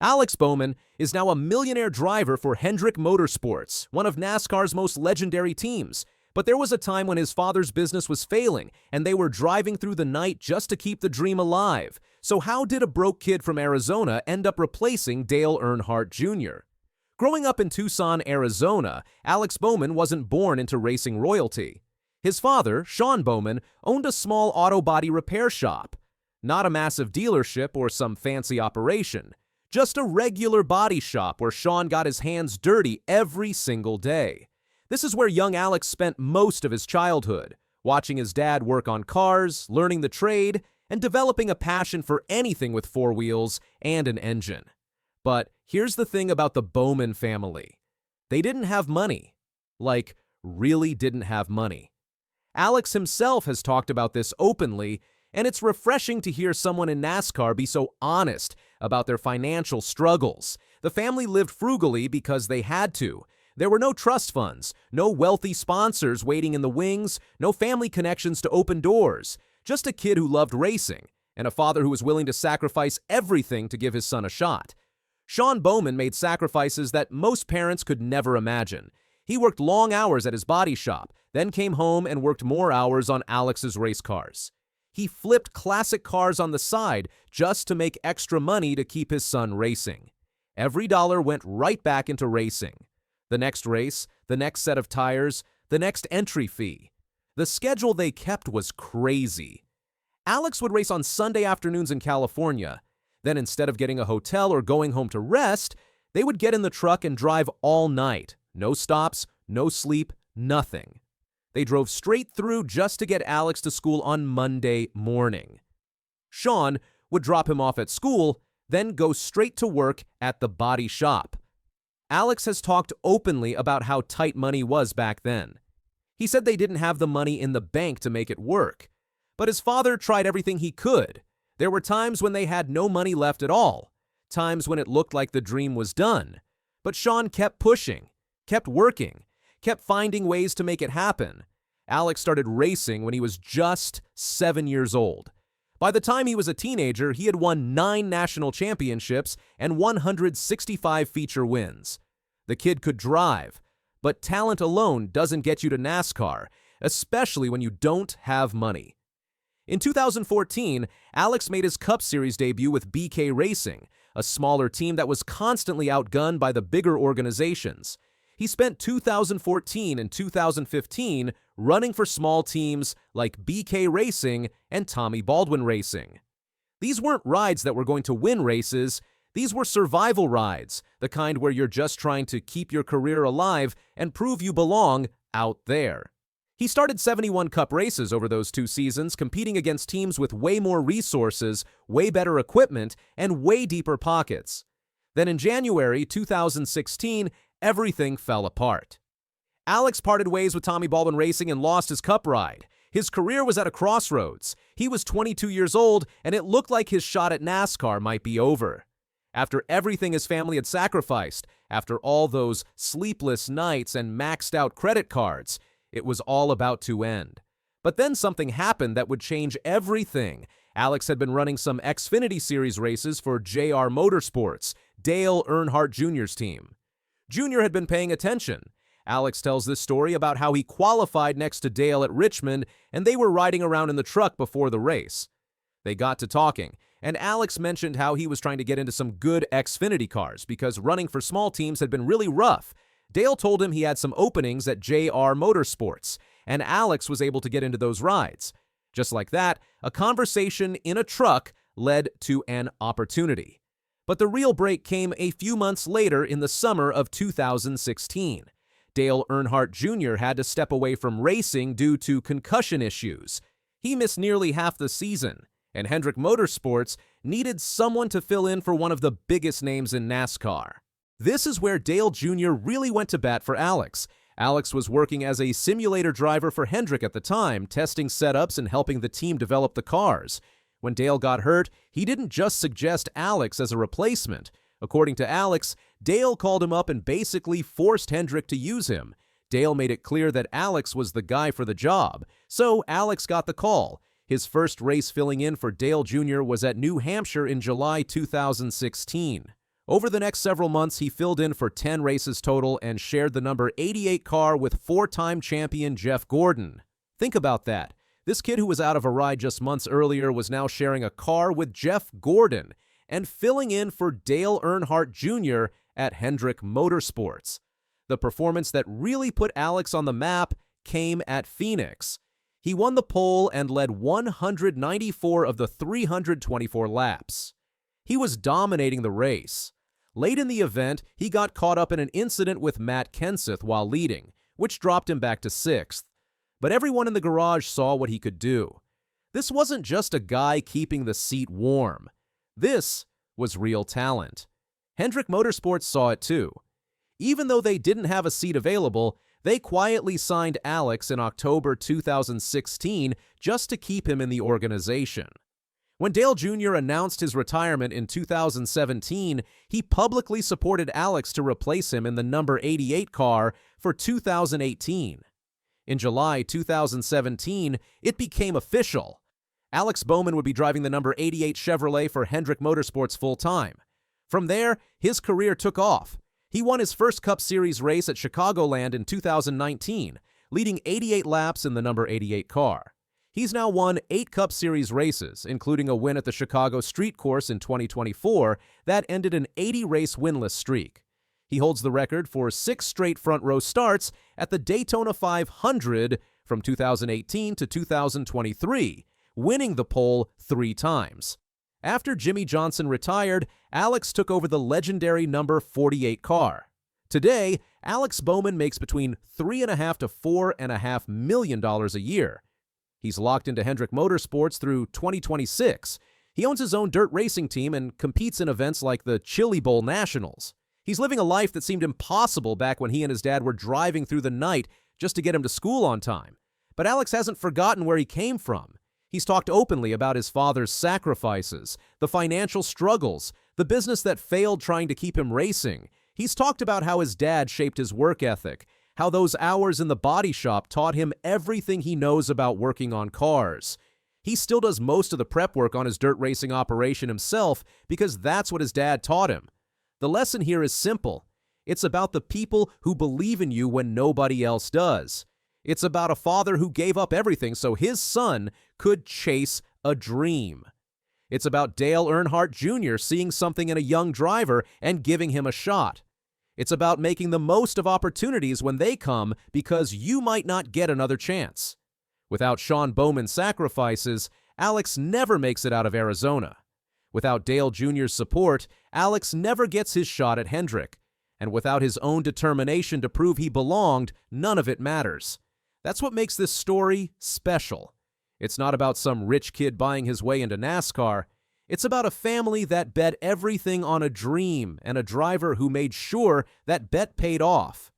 Alex Bowman is now a millionaire driver for Hendrick Motorsports, one of NASCAR's most legendary teams. But there was a time when his father's business was failing, and they were driving through the night just to keep the dream alive. So how did a broke kid from Arizona end up replacing Dale Earnhardt Jr.? Growing up in Tucson, Arizona, Alex Bowman wasn't born into racing royalty. His father, Sean Bowman, owned a small auto body repair shop. Not a massive dealership or some fancy operation. Just a regular body shop where Sean got his hands dirty every single day. This is where young Alex spent most of his childhood, watching his dad work on cars, learning the trade, and developing a passion for anything with four wheels and an engine. But here's the thing about the Bowman family. They didn't have money. Like, really didn't have money. Alex himself has talked about this openly, and it's refreshing to hear someone in NASCAR be so honest about their financial struggles. The family lived frugally because they had to. There were no trust funds, no wealthy sponsors waiting in the wings, no family connections to open doors. Just a kid who loved racing, and a father who was willing to sacrifice everything to give his son a shot. Sean Bowman made sacrifices that most parents could never imagine. He worked long hours at his body shop, then came home and worked more hours on Alex's race cars. He flipped classic cars on the side just to make extra money to keep his son racing. Every dollar went right back into racing. The next race, the next set of tires, the next entry fee. The schedule they kept was crazy. Alex would race on Sunday afternoons in California. Then instead of getting a hotel or going home to rest, they would get in the truck and drive all night. No stops, no sleep, nothing. They drove straight through just to get Alex to school on Monday morning. Sean would drop him off at school, then go straight to work at the body shop. Alex has talked openly about how tight money was back then. He said they didn't have the money in the bank to make it work. But his father tried everything he could. There were times when they had no money left at all, times when it looked like the dream was done. But Sean kept pushing, kept working, kept finding ways to make it happen. Alex started racing when he was just 7 years old. By the time he was a teenager, he had won 9 national championships and 165 feature wins. The kid could drive, but talent alone doesn't get you to NASCAR, especially when you don't have money. In 2014, Alex made his Cup Series debut with BK Racing, a smaller team that was constantly outgunned by the bigger organizations. He spent 2014 and 2015 running for small teams like BK Racing and Tommy Baldwin Racing. These weren't rides that were going to win races. These were survival rides, the kind where you're just trying to keep your career alive and prove you belong out there. He started 71 Cup races over those 2 seasons, competing against teams with way more resources, way better equipment, and way deeper pockets. Then in January 2016, everything fell apart. Alex parted ways with Tommy Baldwin Racing and lost his Cup ride. His career was at a crossroads. He was 22 years old, and it looked like his shot at NASCAR might be over. After everything his family had sacrificed, after all those sleepless nights and maxed out credit cards, it was all about to end. But then something happened that would change everything. Alex had been running some Xfinity Series races for JR Motorsports, Dale Earnhardt Jr.'s team. Jr. had been paying attention. Alex tells this story about how he qualified next to Dale at Richmond, and they were riding around in the truck before the race. They got to talking, and Alex mentioned how he was trying to get into some good Xfinity cars because running for small teams had been really rough. Dale told him he had some openings at JR Motorsports, and Alex was able to get into those rides. Just like that, a conversation in a truck led to an opportunity. But the real break came a few months later in the summer of 2016. Dale Earnhardt Jr. had to step away from racing due to concussion issues. He missed nearly half the season, and Hendrick Motorsports needed someone to fill in for one of the biggest names in NASCAR. This is where Dale Jr. really went to bat for Alex. Alex was working as a simulator driver for Hendrick at the time, testing setups and helping the team develop the cars. When Dale got hurt, he didn't just suggest Alex as a replacement. According to Alex, Dale called him up and basically forced Hendrick to use him. Dale made it clear that Alex was the guy for the job, so Alex got the call. His first race filling in for Dale Jr. was at New Hampshire in July 2016. Over the next several months, he filled in for 10 races total and shared the number 88 car with four-time champion Jeff Gordon. Think about that. This kid who was out of a ride just months earlier was now sharing a car with Jeff Gordon and filling in for Dale Earnhardt Jr. at Hendrick Motorsports. The performance that really put Alex on the map came at Phoenix. He won the pole and led 194 of the 324 laps. He was dominating the race. Late in the event, he got caught up in an incident with Matt Kenseth while leading, which dropped him back to 6th. But everyone in the garage saw what he could do. This wasn't just a guy keeping the seat warm. This was real talent. Hendrick Motorsports saw it too. Even though they didn't have a seat available, they quietly signed Alex in October 2016 just to keep him in the organization. When Dale Jr. announced his retirement in 2017, he publicly supported Alex to replace him in the number 88 car for 2018. In July 2017, it became official. Alex Bowman would be driving the number 88 Chevrolet for Hendrick Motorsports full-time. From there, his career took off. He won his first Cup Series race at Chicagoland in 2019, leading 88 laps in the number 88 car. He's now won 8 Cup Series races, including a win at the Chicago Street Course in 2024 that ended an 80-race winless streak. He holds the record for 6 straight front-row starts at the Daytona 500 from 2018 to 2023, winning the pole 3 times. After Jimmy Johnson retired, Alex took over the legendary number 48 car. Today, Alex Bowman makes between $3.5 to $4.5 million a year. He's locked into Hendrick Motorsports through 2026. He owns his own dirt racing team and competes in events like the Chili Bowl Nationals. He's living a life that seemed impossible back when he and his dad were driving through the night just to get him to school on time. But Alex hasn't forgotten where he came from. He's talked openly about his father's sacrifices, the financial struggles, the business that failed trying to keep him racing. He's talked about how his dad shaped his work ethic, how those hours in the body shop taught him everything he knows about working on cars. He still does most of the prep work on his dirt racing operation himself because that's what his dad taught him. The lesson here is simple. It's about the people who believe in you when nobody else does. It's about a father who gave up everything so his son could chase a dream. It's about Dale Earnhardt Jr. seeing something in a young driver and giving him a shot. It's about making the most of opportunities when they come because you might not get another chance. Without Sean Bowman's sacrifices, Alex never makes it out of Arizona. Without Dale Jr.'s support, Alex never gets his shot at Hendrick. And without his own determination to prove he belonged, none of it matters. That's what makes this story special. It's not about some rich kid buying his way into NASCAR. It's about a family that bet everything on a dream and a driver who made sure that bet paid off.